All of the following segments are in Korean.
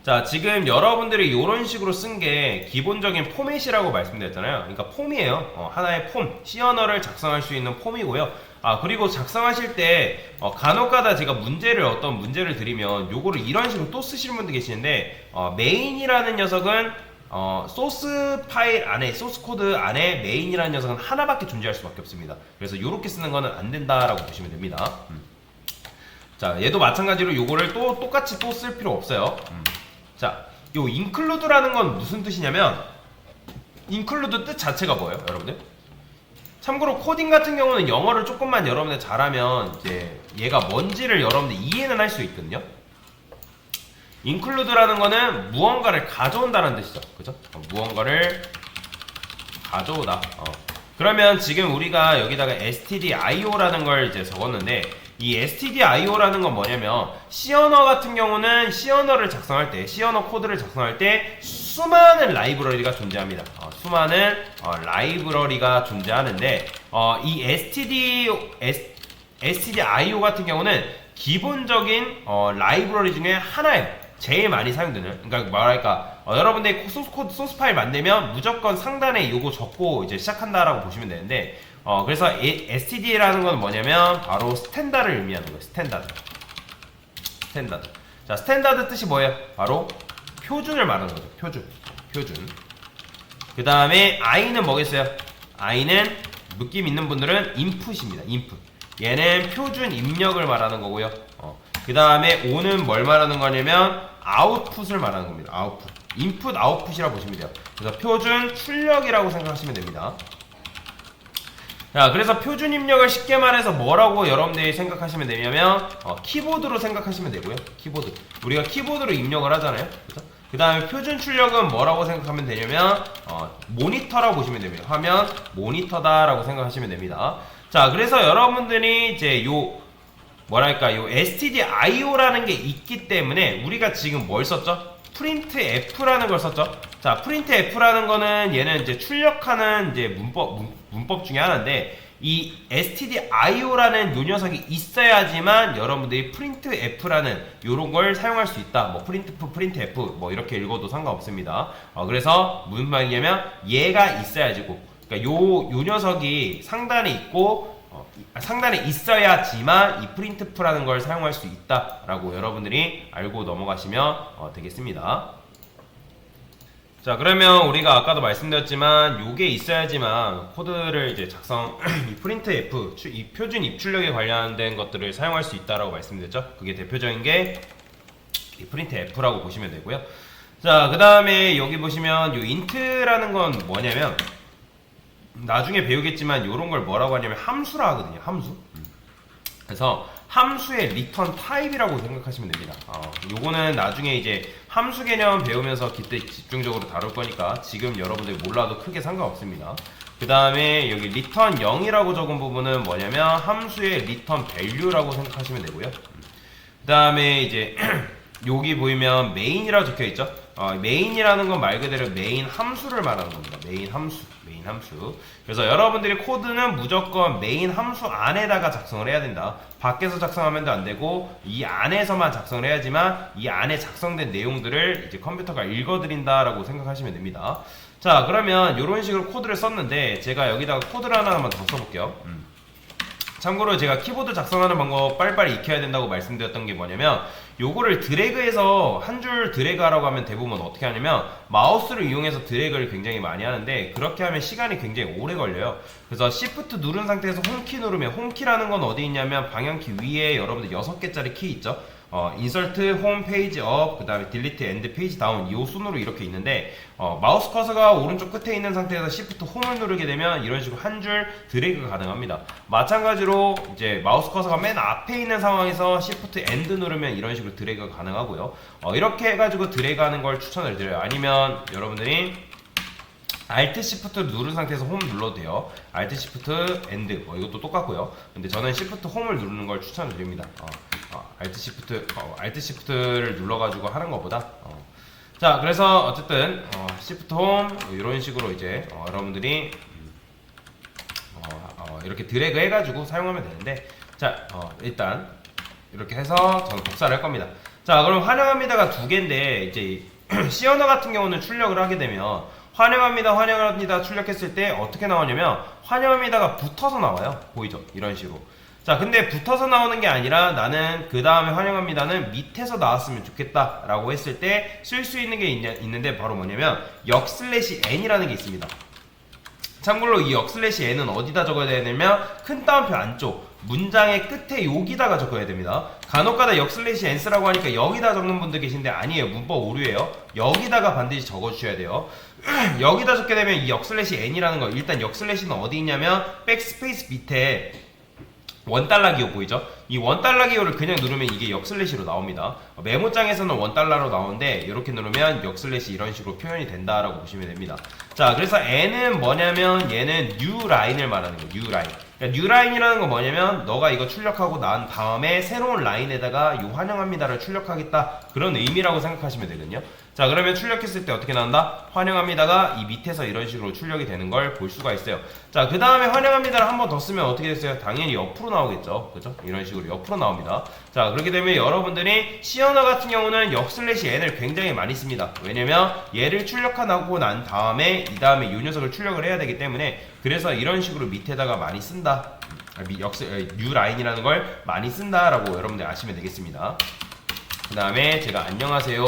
자, 지금 여러분들이 이런 식으로 쓴 게 기본적인 포맷이라고 말씀드렸잖아요. 그러니까 폼이에요. 하나의 폼, C 언어를 작성할 수 있는 폼이고요. 그리고 작성하실 때 간혹가다 제가 어떤 문제를 드리면 요거를 이런 식으로 또 쓰시는 분들 계시는데, 메인이라는 녀석은 소스 파일 안에, 소스 코드 안에 메인이라는 녀석은 하나밖에 존재할 수밖에 없습니다. 그래서 요렇게 쓰는 거는 안 된다라고 보시면 됩니다. 자, 얘도 마찬가지로 요거를 똑같이 또 쓸 필요 없어요. 자, 요 include라는 건 무슨 뜻이냐면, include 뜻 자체가 뭐예요, 여러분들? 참고로 코딩 같은 경우는 영어를 조금만 여러분들 잘하면 이제 얘가 뭔지를 여러분들 이해는 할 수 있거든요. include라는 거는 무언가를 가져온다는 뜻이죠. 그죠? 무언가를 가져오다. 그러면 지금 우리가 여기다가 stdio라는 걸 이제 적었는데, 이 stdio라는 건 뭐냐면, C 언어 같은 경우는 C 언어를 작성할 때, C 언어 코드를 작성할 때 수많은 라이브러리가 존재합니다. 수많은 라이브러리가 존재하는데, 이 stdio 같은 경우는 기본적인 라이브러리 중에 하나예요. 제일 많이 사용되는. 그러니까 뭐랄까, 여러분들이 소스 파일 만들면 무조건 상단에 요거 적고 이제 시작한다라고 보시면 되는데, 그래서 std라는 건 뭐냐면 바로 스탠다드를 의미하는 거예요. 스탠다드. 자, 스탠다드 뜻이 뭐예요? 바로 표준을 말하는 거죠. 표준. 그 다음에 i는 뭐겠어요? i는 느낌 있는 분들은 input입니다. input. 얘는 표준 입력을 말하는 거고요. 그 다음에 o는 뭘 말하는 거냐면 output을 말하는 겁니다. output. input, output이라고 보시면 돼요. 그래서 표준 출력이라고 생각하시면 됩니다. 자, 그래서 표준 입력을 쉽게 말해서 뭐라고 여러분들이 생각하시면 되냐면 키보드로 생각하시면 되고요. 키보드. 우리가 키보드로 입력을 하잖아요. 그죠? 그 다음에 표준 출력은 뭐라고 생각하면 되냐면 모니터라고 보시면 됩니다. 화면 모니터다라고 생각하시면 됩니다. 자, 그래서 여러분들이 이제 요 stdio라는 게 있기 때문에 우리가 지금 뭘 썼죠? printf라는 걸 썼죠. 자, printf라는 거는 얘는 이제 출력하는 이제 문법 중에 하나인데, 이 stdio라는 요 녀석이 있어야지만 여러분들이 printf라는 요런 걸 사용할 수 있다. 뭐 printf 뭐 이렇게 읽어도 상관없습니다. 그래서 무슨 말이냐면 얘가 있어야지고, 그러니까 요 녀석이 상단에 있고 상단에 있어야지만 이 printf라는 걸 사용할 수 있다라고 여러분들이 알고 넘어가시면 되겠습니다. 자, 그러면 우리가 아까도 말씀드렸지만 요게 있어야지만 코드를 이제 이 printf, 이 표준 입출력에 관련된 것들을 사용할 수 있다라고 말씀드렸죠. 그게 대표적인 게 이 printf라고 보시면 되고요. 자, 그 다음에 여기 보시면 요 int라는 건 뭐냐면, 나중에 배우겠지만 요런 걸 뭐라고 하냐면 함수라 하거든요. 함수. 그래서 함수의 리턴 타입이라고 생각하시면 됩니다. 요거는 나중에 이제 함수 개념 배우면서 그때 집중적으로 다룰 거니까 지금 여러분들이 몰라도 크게 상관없습니다. 그 다음에 여기 return 0이라고 적은 부분은 뭐냐면 함수의 return value라고 생각하시면 되고요. 그 다음에 이제 여기 보이면 main이라고 적혀 있죠. main이라는 건 말 그대로 메인 함수를 말하는 겁니다. 메인 함수. 그래서 여러분들이 코드는 무조건 메인 함수 안에다가 작성을 해야 된다. 밖에서 작성하면 안 되고 이 안에서만 작성을 해야지만 이 안에 작성된 내용들을 이제 컴퓨터가 읽어드린다라고 생각하시면 됩니다. 자, 그러면 이런 식으로 코드를 썼는데 제가 여기다가 코드를 하나만 더 써볼게요. 참고로 제가 키보드 작성하는 방법 빨리빨리 익혀야 된다고 말씀드렸던 게 뭐냐면, 요거를 드래그해서 한 줄 드래그 하라고 하면 대부분 어떻게 하냐면 마우스를 이용해서 드래그를 굉장히 많이 하는데, 그렇게 하면 시간이 굉장히 오래 걸려요. 그래서 Shift 누른 상태에서 홈키 누르면, 홈키라는 건 어디 있냐면 방향키 위에 여러분들 6개짜리 키 있죠. 인서트, 홈, 페이지 업, 그 다음에 딜리트, 엔드, 페이지 다운, 이 순으로 이렇게 있는데, 마우스 커서가 오른쪽 끝에 있는 상태에서 Shift 홈을 누르게 되면 이런 식으로 한 줄 드래그가 가능합니다. 마찬가지로 이제 마우스 커서가 맨 앞에 있는 상황에서 Shift 엔드 누르면 이런 식으로 드래그가 가능하고요. 이렇게 해가지고 드래그하는 걸 추천을 드려요. 아니면 여러분들이 Alt Shift 누른 상태에서 홈 눌러도 돼요. Alt Shift 엔드, 이것도 똑같고요. 근데 저는 Shift 홈을 누르는 걸 추천을 드립니다. Alt Shift를 눌러가지고 하는 것보다. 자, 그래서 어쨌든 Shift 홈 이런 식으로 이제 여러분들이 이렇게 드래그 해가지고 사용하면 되는데, 자, 일단 이렇게 해서 저는 복사를 할 겁니다. 자, 그럼 환영합니다가 두 개인데 이제 C 언어 같은 경우는 출력을 하게 되면 환영합니다, 환영합니다 출력했을 때 어떻게 나오냐면 환영합니다가 붙어서 나와요. 보이죠? 이런 식으로. 자, 근데 붙어서 나오는 게 아니라 나는 그 다음에 환영합니다는 밑에서 나왔으면 좋겠다 라고 했을 때 쓸 수 있는 게 있는데 바로 뭐냐면 역/n이라는 게 있습니다. 참고로 이 역/n은 어디다 적어야 되냐면 큰 따옴표 안쪽 문장의 끝에 여기다가 적어야 됩니다. 간혹가다 역/n쓰라고 하니까 여기다 적는 분들 계신데 아니에요. 문법 오류예요. 여기다가 반드시 적어주셔야 돼요. 여기다 적게 되면 이 역/n이라는 거 일단 역/는 어디 있냐면 백스페이스 밑에 $1 기호 보이죠? 이 $1 기호를 그냥 누르면 이게 역/로 나옵니다. 메모장에서는 $1로 나오는데 이렇게 누르면 역/ 이런 식으로 표현이 된다라고 보시면 됩니다. 자, 그래서 n은 뭐냐면 얘는 new line을 말하는 거예요. new line. 그러니까 new line이라는 건 뭐냐면 너가 이거 출력하고 난 다음에 새로운 라인에다가 이 환영합니다를 출력하겠다 그런 의미라고 생각하시면 되거든요. 자, 그러면 출력했을 때 어떻게 나온다? 환영합니다가 이 밑에서 이런 식으로 출력이 되는 걸 볼 수가 있어요. 자, 그 다음에 환영합니다를 한 번 더 쓰면 어떻게 됐어요? 당연히 옆으로 나오겠죠. 그죠? 이런 식으로 옆으로 나옵니다. 자, 그렇게 되면 여러분들이 C 언어 같은 경우는 역/n을 굉장히 많이 씁니다. 왜냐면 얘를 출력하고 난 다음에 이 다음에 이 녀석을 출력을 해야 되기 때문에 그래서 이런 식으로 밑에다가 많이 쓴다. new line이라는 걸 많이 쓴다라고 여러분들 아시면 되겠습니다. 그 다음에 제가 안녕하세요.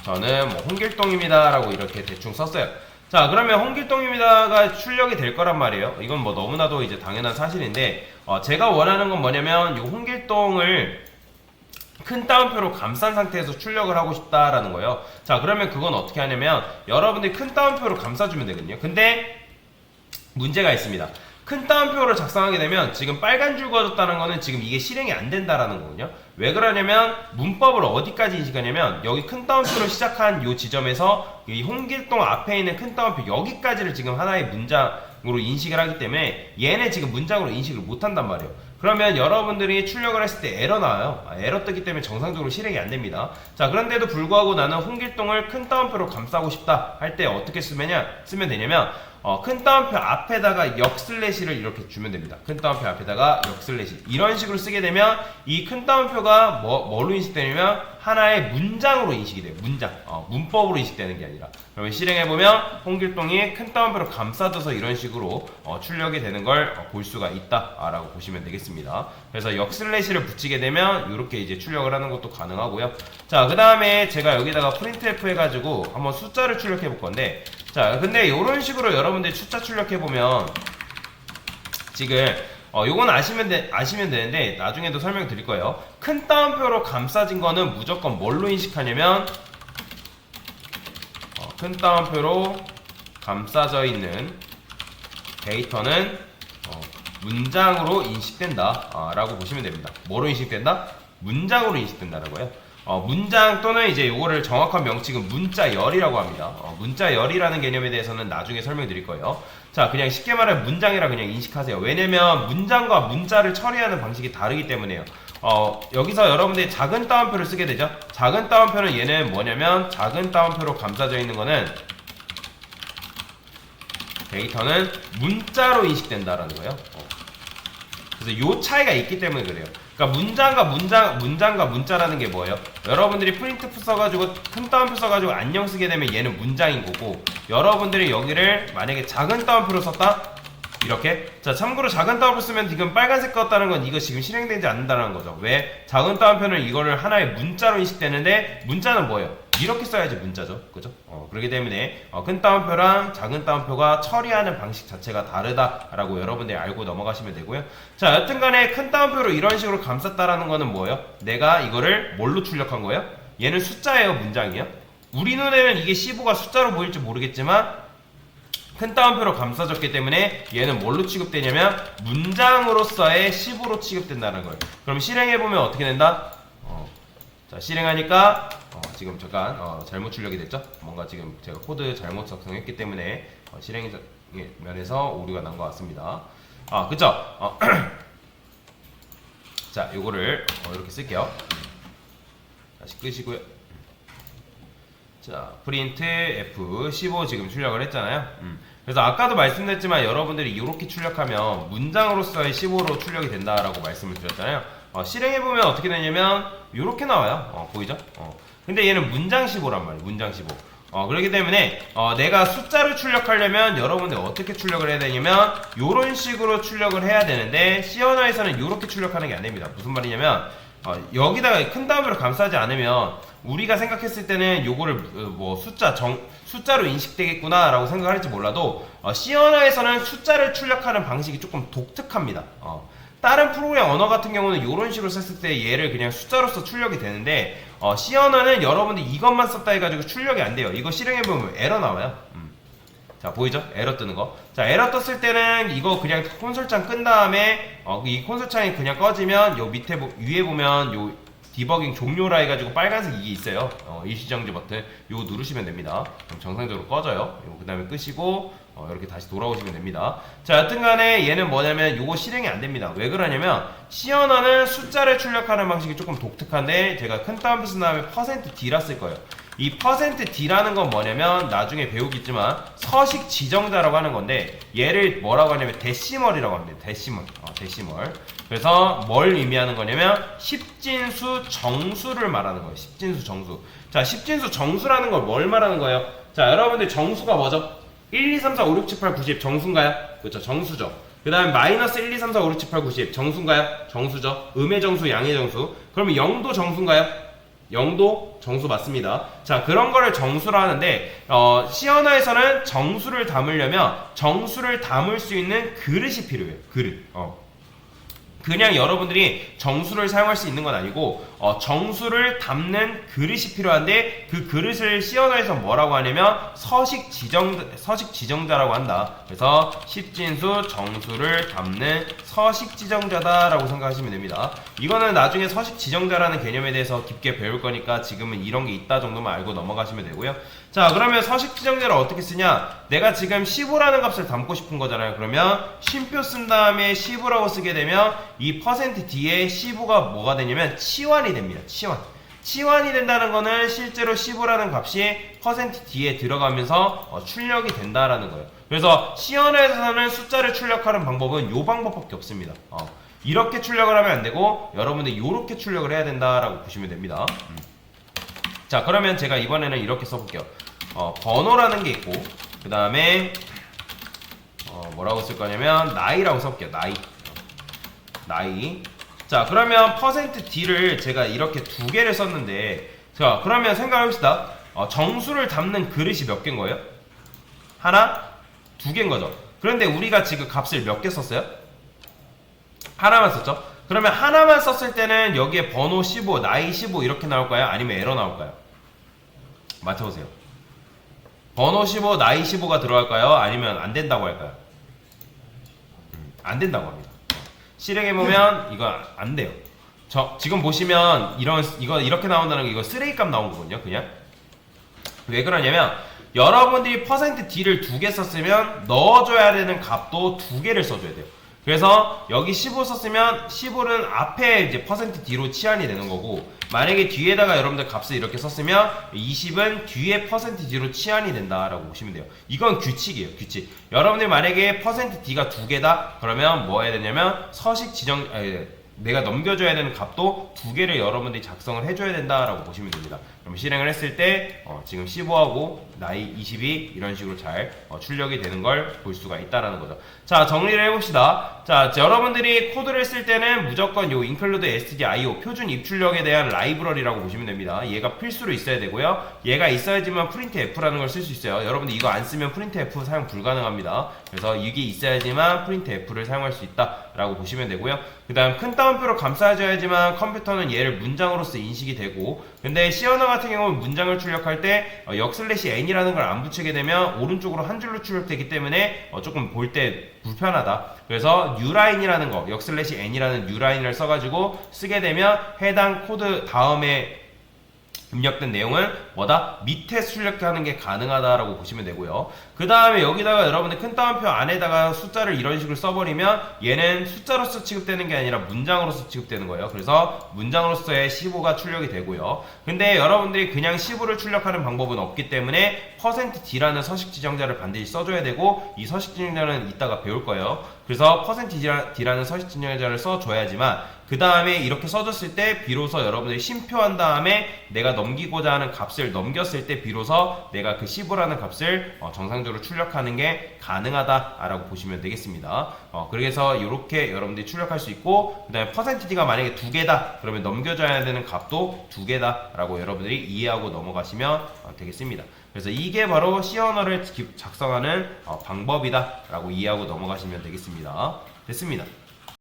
저는 뭐 홍길동입니다 라고 이렇게 대충 썼어요. 자, 그러면 홍길동입니다가 출력이 될 거란 말이에요. 이건 뭐 너무나도 이제 당연한 사실인데 제가 원하는 건 뭐냐면 이 홍길동을 큰 따옴표로 감싼 상태에서 출력을 하고 싶다라는 거예요. 자, 그러면 그건 어떻게 하냐면 여러분들이 큰 따옴표로 감싸주면 되거든요. 근데 문제가 있습니다. 큰 따옴표를 작성하게 되면 지금 빨간 줄 그어줬다는 거는 지금 이게 실행이 안 된다라는 거거든요. 왜 그러냐면 문법을 어디까지 인식하냐면 여기 큰 따옴표로 시작한 이 지점에서 이 홍길동 앞에 있는 큰 따옴표 여기까지를 지금 하나의 문장으로 인식을 하기 때문에 얘네 지금 문장으로 인식을 못 한단 말이에요. 그러면 여러분들이 출력을 했을 때 에러 나와요. 에러 뜨기 때문에 정상적으로 실행이 안 됩니다. 자, 그런데도 불구하고 나는 홍길동을 큰 따옴표로 감싸고 싶다 할 때 어떻게 쓰면 되냐면 큰 따옴표 앞에다가 역/를 이렇게 주면 됩니다. 큰 따옴표 앞에다가 역/ 이런 식으로 쓰게 되면 이 큰 따옴표가 뭘로 인식되냐면 하나의 문장으로 인식이 돼요. 문장. 문법으로 인식되는 게 아니라. 그러면 실행해보면 홍길동이 큰 따옴표로 감싸줘서 이런 식으로 출력이 되는 걸 볼 수가 있다라고 보시면 되겠습니다. 그래서 역/를 붙이게 되면 이렇게 이제 출력을 하는 것도 가능하고요. 자, 그 다음에 제가 여기다가 프린트F 해가지고 한번 숫자를 출력해 볼 건데 자, 근데 이런 식으로 여러분들이 숫자 출력해보면 지금 요건 아시면 되는데 나중에도 설명드릴 거예요. 큰 따옴표로 감싸진 거는 무조건 뭘로 인식하냐면 큰 따옴표로 감싸져 있는 데이터는 문장으로 인식된다 라고 보시면 됩니다. 뭐로 인식된다? 문장으로 인식된다라고요. 문장 또는 이제 요거를 정확한 명칭은 문자열이라고 합니다. 문자열이라는 개념에 대해서는 나중에 설명드릴 거예요. 자, 그냥 쉽게 말해 문장이라 그냥 인식하세요. 왜냐면 문장과 문자를 처리하는 방식이 다르기 때문에요. 여기서 여러분들이 작은 따옴표를 쓰게 되죠. 작은 따옴표는 얘는 뭐냐면 작은 따옴표로 감싸져 있는 거는 데이터는 문자로 인식된다라는 거예요. 그래서 요 차이가 있기 때문에 그래요. 그러니까 문장과 문자라는 게 뭐예요? 여러분들이 프린트프 써가지고 큰 따옴표 써가지고 안녕 쓰게 되면 얘는 문장인 거고 여러분들이 여기를 만약에 작은 따옴표로 썼다? 이렇게. 자, 참고로 작은 따옴표 쓰면 지금 빨간색 껐다는 건 이거 지금 실행되지 않는다는 거죠. 왜? 작은 따옴표는 이거를 하나의 문자로 인식되는데 문자는 뭐예요? 이렇게 써야지 문자죠. 그죠? 그렇기 때문에 큰 따옴표랑 작은 따옴표가 처리하는 방식 자체가 다르다라고 여러분들이 알고 넘어가시면 되고요. 자, 여튼간에 큰 따옴표로 이런 식으로 감쌌다라는 거는 뭐예요? 내가 이거를 뭘로 출력한 거예요? 얘는 숫자예요, 문장이요? 우리 눈에는 이게 15가 숫자로 보일지 모르겠지만 큰 따옴표로 감싸졌기 때문에 얘는 뭘로 취급되냐면 문장으로서의 15로 취급된다는 거예요. 그럼 실행해보면 어떻게 된다? 자, 실행하니까 지금 잠깐 잘못 출력이 됐죠? 뭔가 지금 제가 코드 잘못 작성했기 때문에 실행 면에서 오류가 난 것 같습니다. 그쵸? 자, 요거를 이렇게 쓸게요. 다시 끄시고요. 자, 프린트 F15 지금 출력을 했잖아요. 그래서 아까도 말씀드렸지만 여러분들이 이렇게 출력하면 문장으로서의 15로 출력이 된다라고 말씀을 드렸잖아요. 실행해보면 어떻게 되냐면 요렇게 나와요. 보이죠? 근데 얘는 문장 15란 말이에요. 문장 15. 그렇기 때문에 내가 숫자를 출력하려면 여러분들 어떻게 출력을 해야 되냐면 요런 식으로 출력을 해야 되는데 C 언어에서는 요렇게 출력하는 게 안 됩니다. 무슨 말이냐면 여기다가 큰 단위로 감싸지 않으면 우리가 생각했을 때는 요거를 뭐 숫자로 인식되겠구나 라고 생각할지 몰라도 C 언어에서는 숫자를 출력하는 방식이 조금 독특합니다. 다른 프로그램 언어 같은 경우는 이런 식으로 썼을 때 얘를 그냥 숫자로서 출력이 되는데 C 언어는 여러분들 이것만 썼다 해가지고 출력이 안 돼요. 이거 실행해보면 에러 나와요. 자, 보이죠? 에러 뜨는 거. 자, 에러 떴을 때는 이거 그냥 콘솔창 끈 다음에 이 콘솔창이 그냥 꺼지면 요 밑에 위에 보면 요 디버깅 종료라 해가지고 빨간색 이게 있어요. 일시정지 버튼 요거 누르시면 됩니다. 그럼 정상적으로 꺼져요. 그 다음에 끄시고 이렇게 다시 돌아오시면 됩니다. 자, 여튼간에 얘는 뭐냐면 요거 실행이 안 됩니다. 왜 그러냐면 C 언어는 숫자를 출력하는 방식이 조금 독특한데 제가 큰 따옴표 쓴 다음에 %D라 쓸 거예요. 이 %D라는 건 뭐냐면 나중에 배우겠지만 서식 지정자라고 하는 건데 얘를 뭐라고 하냐면 데시멀이라고 합니다. 데시멀. 데시멀. 그래서 뭘 의미하는 거냐면 십진수 정수를 말하는 거예요. 십진수 정수. 자, 십진수 정수라는 걸 뭘 말하는 거예요? 자, 여러분들 정수가 뭐죠? 1, 2, 3, 4, 5, 6, 7, 8, 90 정수인가요? 그렇죠. 정수죠. 그 다음에 마이너스 1, 2, 3, 4, 5, 6, 7, 8, 90 정수인가요? 정수죠. 음의 정수, 양의 정수. 그러면 0도 정수인가요? 0도 정수 맞습니다. 자, 그런 거를 정수로 하는데 C 언어에서는 정수를 담으려면 정수를 담을 수 있는 그릇이 필요해요. 그릇. 그냥 여러분들이 정수를 사용할 수 있는 건 아니고 정수를 담는 그릇이 필요한데 그 그릇을 C 언어에서 뭐라고 하냐면 서식 지정자라고 한다. 그래서 십진수 정수를 담는 서식 지정자다라고 생각하시면 됩니다. 이거는 나중에 서식 지정자라는 개념에 대해서 깊게 배울 거니까 지금은 이런 게 있다 정도만 알고 넘어가시면 되고요. 자, 그러면 서식 지정자를 어떻게 쓰냐? 내가 지금 15라는 값을 담고 싶은 거잖아요. 그러면 쉼표 쓴 다음에 15라고 쓰게 되면 이 %D에 15가 뭐가 되냐면 치환이 됩니다. 치환이 된다는 거는 실제로 15라는 값이 %D에 들어가면서 출력이 된다라는 거예요. 그래서 C 언어에서는 숫자를 출력하는 방법은 이 방법밖에 없습니다. 이렇게 출력을 하면 안 되고 여러분들 이렇게 출력을 해야 된다라고 보시면 됩니다. 자, 그러면 제가 이번에는 이렇게 써볼게요. 번호라는 게 있고 그 다음에 뭐라고 쓸 거냐면 나이라고 써볼게요. 나이. 자, 그러면 %D를 제가 이렇게 두 개를 썼는데 자, 그러면 생각해봅시다. 정수를 담는 그릇이 몇 개인 거예요? 하나, 두 개인 거죠. 그런데 우리가 지금 값을 몇 개 썼어요? 하나만 썼죠? 그러면 하나만 썼을 때는 여기에 번호 15, 나이 15 이렇게 나올까요? 아니면 에러 나올까요? 맞춰보세요. 번호 15, 나이 15가 들어갈까요? 아니면 안 된다고 할까요? 안 된다고 합니다. 실행해보면 이거 안 돼요. 지금 보시면 이거 이렇게 나온다는 게 이거 쓰레기 값 나온 거거든요. 그냥 왜 그러냐면 여러분들이 %D를 두 개 썼으면 넣어줘야 되는 값도 두 개를 써줘야 돼요. 그래서 여기 15 썼으면 15는 앞에 이제 %D로 치환이 되는 거고 만약에 뒤에다가 여러분들 값을 이렇게 썼으면 20은 뒤에 %D로 치환이 된다라고 보시면 돼요. 이건 규칙이에요. 규칙. 여러분들 만약에 %D가 두 개다 그러면 뭐 해야 되냐면 내가 넘겨줘야 되는 값도 두 개를 여러분들이 작성을 해줘야 된다라고 보시면 됩니다. 그럼 실행을 했을 때 지금 15하고 나이 20이 이런 식으로 잘 출력이 되는 걸 볼 수가 있다라는 거죠. 자, 정리를 해봅시다. 자, 여러분들이 코드를 쓸 때는 무조건 요 include stdio 표준 입출력에 대한 라이브러리라고 보시면 됩니다. 얘가 필수로 있어야 되고요. 얘가 있어야지만 printf라는 걸 쓸 수 있어요. 여러분들 이거 안 쓰면 printf 사용 불가능합니다. 그래서 이게 있어야지만 printf를 사용할 수 있다라고 보시면 되고요. 그 다음 큰 따옴표로 감싸줘야지만 컴퓨터는 얘를 문장으로서 인식이 되고 근데 C 언어 같은 경우는 문장을 출력할 때 역/n이라는 걸 안 붙이게 되면 오른쪽으로 한 줄로 출력되기 때문에 조금 볼 때 불편하다. 그래서 uline이라는 거 역/n이라는 uline을 써가지고 쓰게 되면 해당 코드 다음에 입력된 내용은 뭐다? 밑에 출력하는 게 가능하다라고 보시면 되고요. 그 다음에 여기다가 여러분들 큰 따옴표 안에다가 숫자를 이런 식으로 써버리면 얘는 숫자로서 취급되는 게 아니라 문장으로서 취급되는 거예요. 그래서 문장으로서의 15가 출력이 되고요. 근데 여러분들이 그냥 15를 출력하는 방법은 없기 때문에 %D라는 서식 지정자를 반드시 써줘야 되고 이 서식 지정자는 이따가 배울 거예요. 그래서 %D라는 서식 지정자를 써줘야지만 그 다음에 이렇게 써줬을 때 비로소 여러분들이 심표한 다음에 내가 넘기고자 하는 값을 넘겼을 때 비로소 내가 그 15라는 값을 정상적으로 출력하는 게 가능하다라고 보시면 되겠습니다. 그래서 이렇게 여러분들이 출력할 수 있고, 그 다음에 퍼센티지가 만약에 2개다 그러면 넘겨줘야 되는 값도 2개다 라고 여러분들이 이해하고 넘어가시면 되겠습니다. 그래서 이게 바로 C 언어를 작성하는 방법이다 라고 이해하고 넘어가시면 되겠습니다. 됐습니다.